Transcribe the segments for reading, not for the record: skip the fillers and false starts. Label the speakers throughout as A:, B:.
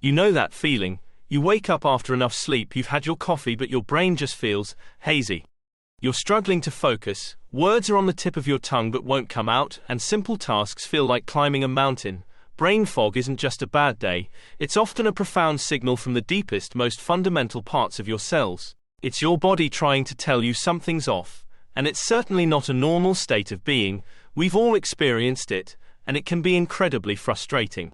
A: You know that feeling. You wake up after enough sleep, you've had your coffee, but your brain just feels hazy. You're struggling to focus, words are on the tip of your tongue but won't come out, and simple tasks feel like climbing a mountain. Brain fog isn't just a bad day, it's often a profound signal from the deepest, most fundamental parts of your cells. It's your body trying to tell you something's off, and it's certainly not a normal state of being. We've all experienced it, and it can be incredibly frustrating.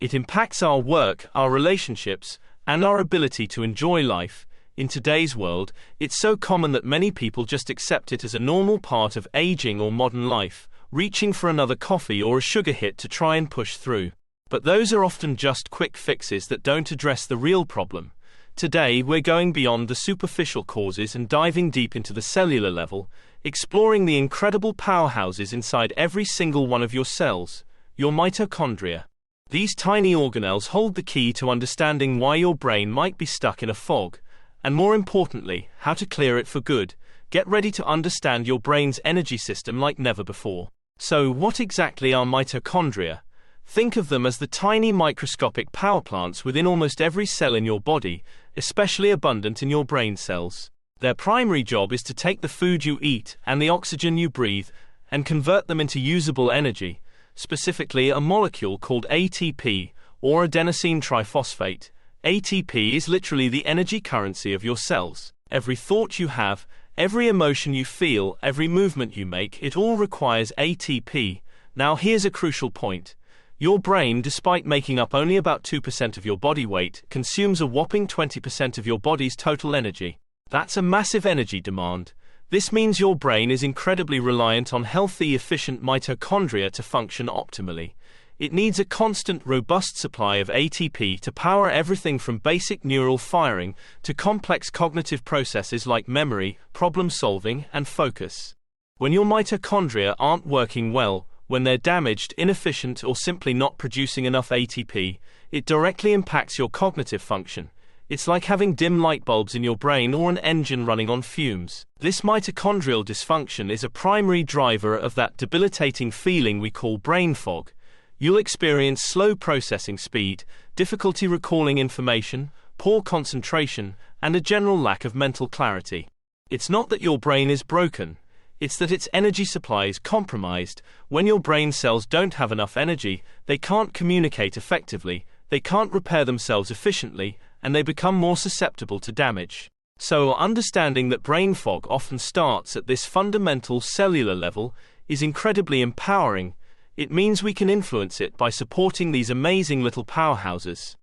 A: It impacts our work, our relationships, and our ability to enjoy life. In today's world, it's so common that many people just accept it as a normal part of aging or modern life, reaching for another coffee or a sugar hit to try and push through. But those are often just quick fixes that don't address the real problem. Today, we're going beyond the superficial causes and diving deep into the cellular level, exploring the incredible powerhouses inside every single one of your cells, your mitochondria. These tiny organelles hold the key to understanding why your brain might be stuck in a fog, and more importantly, how to clear it for good. Get ready to understand your brain's energy system like never before. So, what exactly are mitochondria? Think of them as the tiny microscopic power plants within almost every cell in your body, especially abundant in your brain cells. Their primary job is to take the food you eat and the oxygen you breathe and convert them into usable energy, specifically a molecule called ATP, or adenosine triphosphate. ATP is literally the energy currency of your cells. Every thought you have, every emotion you feel, every movement you make, it all requires ATP. Now here's a crucial point. Your brain, despite making up only about 2% of your body weight, consumes a whopping 20% of your body's total energy. That's a massive energy demand. This means your brain is incredibly reliant on healthy, efficient mitochondria to function optimally. It needs a constant, robust supply of ATP to power everything from basic neural firing to complex cognitive processes like memory, problem-solving, and focus. When your mitochondria aren't working well, when they're damaged, inefficient, or simply not producing enough ATP, it directly impacts your cognitive function. It's like having dim light bulbs in your brain or an engine running on fumes. This mitochondrial dysfunction is a primary driver of that debilitating feeling we call brain fog. You'll experience slow processing speed, difficulty recalling information, poor concentration, and a general lack of mental clarity. It's not that your brain is broken, it's that its energy supply is compromised. When your brain cells don't have enough energy, they can't communicate effectively, they can't repair themselves efficiently, and they become more susceptible to damage. So, understanding that brain fog often starts at this fundamental cellular level is incredibly empowering. It means we can influence it by supporting these amazing little powerhouses.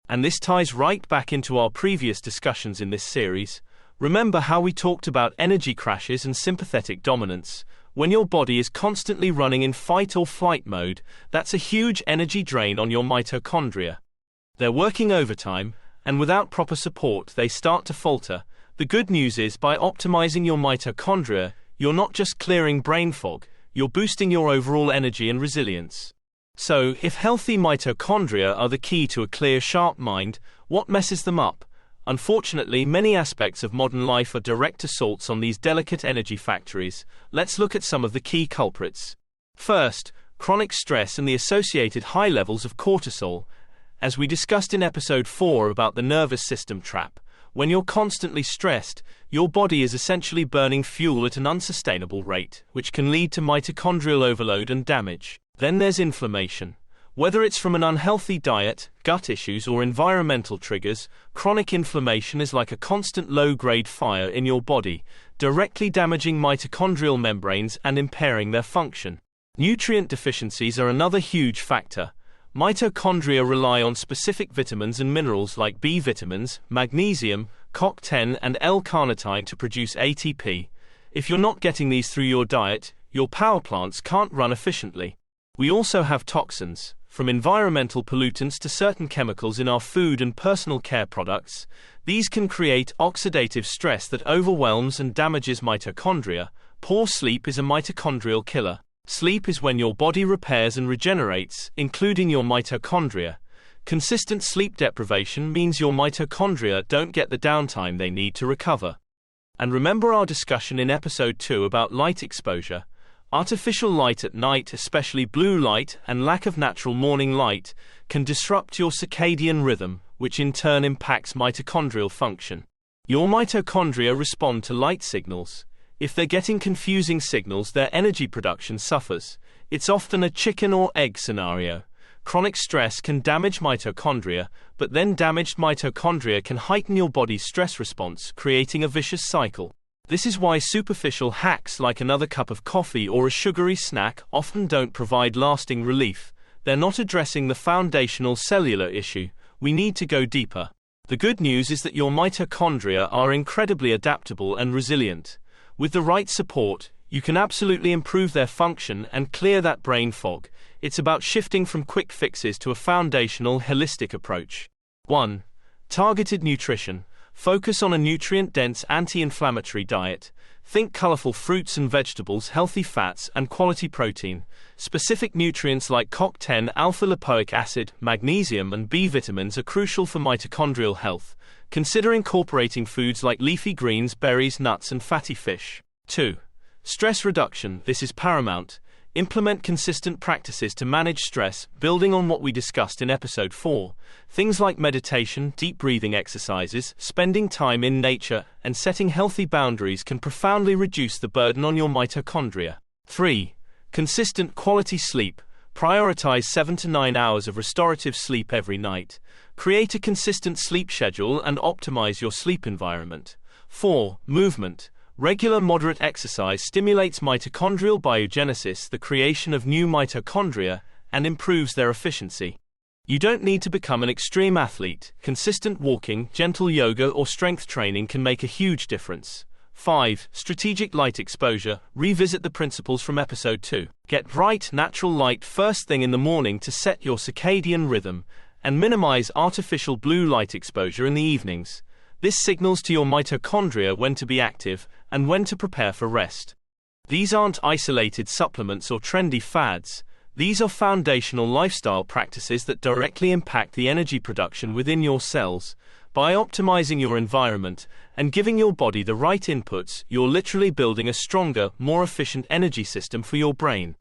A: And this ties right back into our previous discussions in this series. Remember how we talked about energy crashes and sympathetic dominance? When your body is constantly running in fight or flight mode, that's a huge energy drain on your mitochondria. They're working overtime, and without proper support, they start to falter. The good news is, by optimizing your mitochondria, you're not just clearing brain fog, you're boosting your overall energy and resilience. So, if healthy mitochondria are the key to a clear, sharp mind, what messes them up? Unfortunately, many aspects of modern life are direct assaults on these delicate energy factories. Let's look at some of the key culprits. First, chronic stress and the associated high levels of cortisol. As we discussed in episode 4 about the nervous system trap, when you're constantly stressed, your body is essentially burning fuel at an unsustainable rate, which can lead to mitochondrial overload and damage. Then there's inflammation. Whether it's from an unhealthy diet, gut issues, or environmental triggers, chronic inflammation is like a constant low-grade fire in your body, directly damaging mitochondrial membranes and impairing their function. Nutrient deficiencies are another huge factor. Mitochondria rely on specific vitamins and minerals like B vitamins, magnesium, CoQ10, and L-carnitine to produce ATP. If you're not getting these through your diet, your power plants can't run efficiently. We also have toxins, from environmental pollutants to certain chemicals in our food and personal care products. These can create oxidative stress that overwhelms and damages mitochondria. Poor sleep is a mitochondrial killer. Sleep is when your body repairs and regenerates, including your mitochondria. Consistent sleep deprivation means your mitochondria don't get the downtime they need to recover. And remember our discussion in episode 2 about light exposure. Artificial light at night, especially blue light, and lack of natural morning light, can disrupt your circadian rhythm, which in turn impacts mitochondrial function. Your mitochondria respond to light signals. If they're getting confusing signals, their energy production suffers. It's often a chicken or egg scenario. Chronic stress can damage mitochondria, but then damaged mitochondria can heighten your body's stress response, creating a vicious cycle. This is why superficial hacks like another cup of coffee or a sugary snack often don't provide lasting relief. They're not addressing the foundational cellular issue. We need to go deeper. The good news is that your mitochondria are incredibly adaptable and resilient. With the right support, you can absolutely improve their function and clear that brain fog. It's about shifting from quick fixes to a foundational, holistic approach. 1. Targeted nutrition. Focus on a nutrient-dense, anti-inflammatory diet. Think colorful fruits and vegetables, healthy fats, and quality protein. Specific nutrients like CoQ10, alpha-lipoic acid, magnesium, and B vitamins are crucial for mitochondrial health. Consider incorporating foods like leafy greens, berries, nuts, and fatty fish. 2. Stress reduction. This is paramount. Implement consistent practices to manage stress, building on what we discussed in episode 4. Things like meditation, deep breathing exercises, spending time in nature, and setting healthy boundaries can profoundly reduce the burden on your mitochondria. 3. Consistent quality sleep. Prioritize 7 to 9 hours of restorative sleep every night. Create a consistent sleep schedule and optimize your sleep environment. 4. Movement. Regular moderate exercise stimulates mitochondrial biogenesis, the creation of new mitochondria, and improves their efficiency. You don't need to become an extreme athlete. Consistent walking, gentle yoga, or strength training can make a huge difference. 5. Strategic light exposure. Revisit the principles from episode 2. Get bright, natural light first thing in the morning to set your circadian rhythm, and minimize artificial blue light exposure in the evenings. This signals to your mitochondria when to be active and when to prepare for rest. These aren't isolated supplements or trendy fads. These are foundational lifestyle practices that directly impact the energy production within your cells. By optimizing your environment and giving your body the right inputs, you're literally building a stronger, more efficient energy system for your brain.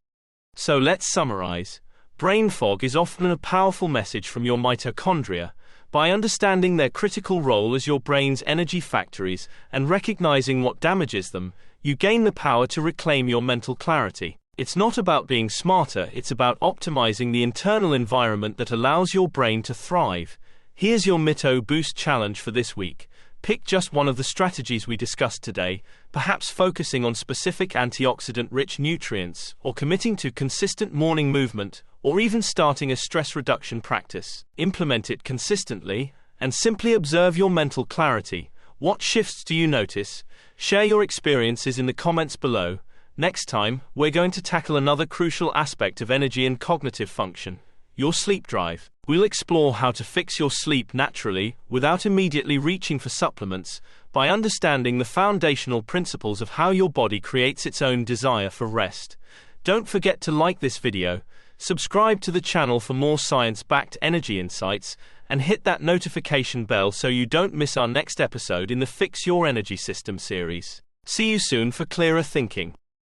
A: So let's summarize. Brain fog is often a powerful message from your mitochondria. By understanding their critical role as your brain's energy factories and recognizing what damages them, you gain the power to reclaim your mental clarity. It's not about being smarter, it's about optimizing the internal environment that allows your brain to thrive. Here's your Mito Boost challenge for this week. Pick just one of the strategies we discussed today, perhaps focusing on specific antioxidant-rich nutrients, or committing to consistent morning movement, or even starting a stress reduction practice. Implement it consistently, and simply observe your mental clarity. What shifts do you notice? Share your experiences in the comments below. Next time, we're going to tackle another crucial aspect of energy and cognitive function: your sleep drive. We'll explore how to fix your sleep naturally, without immediately reaching for supplements, by understanding the foundational principles of how your body creates its own desire for rest. Don't forget to like this video, subscribe to the channel for more science-backed energy insights, and hit that notification bell so you don't miss our next episode in the Fix Your Energy System series. See you soon for clearer thinking.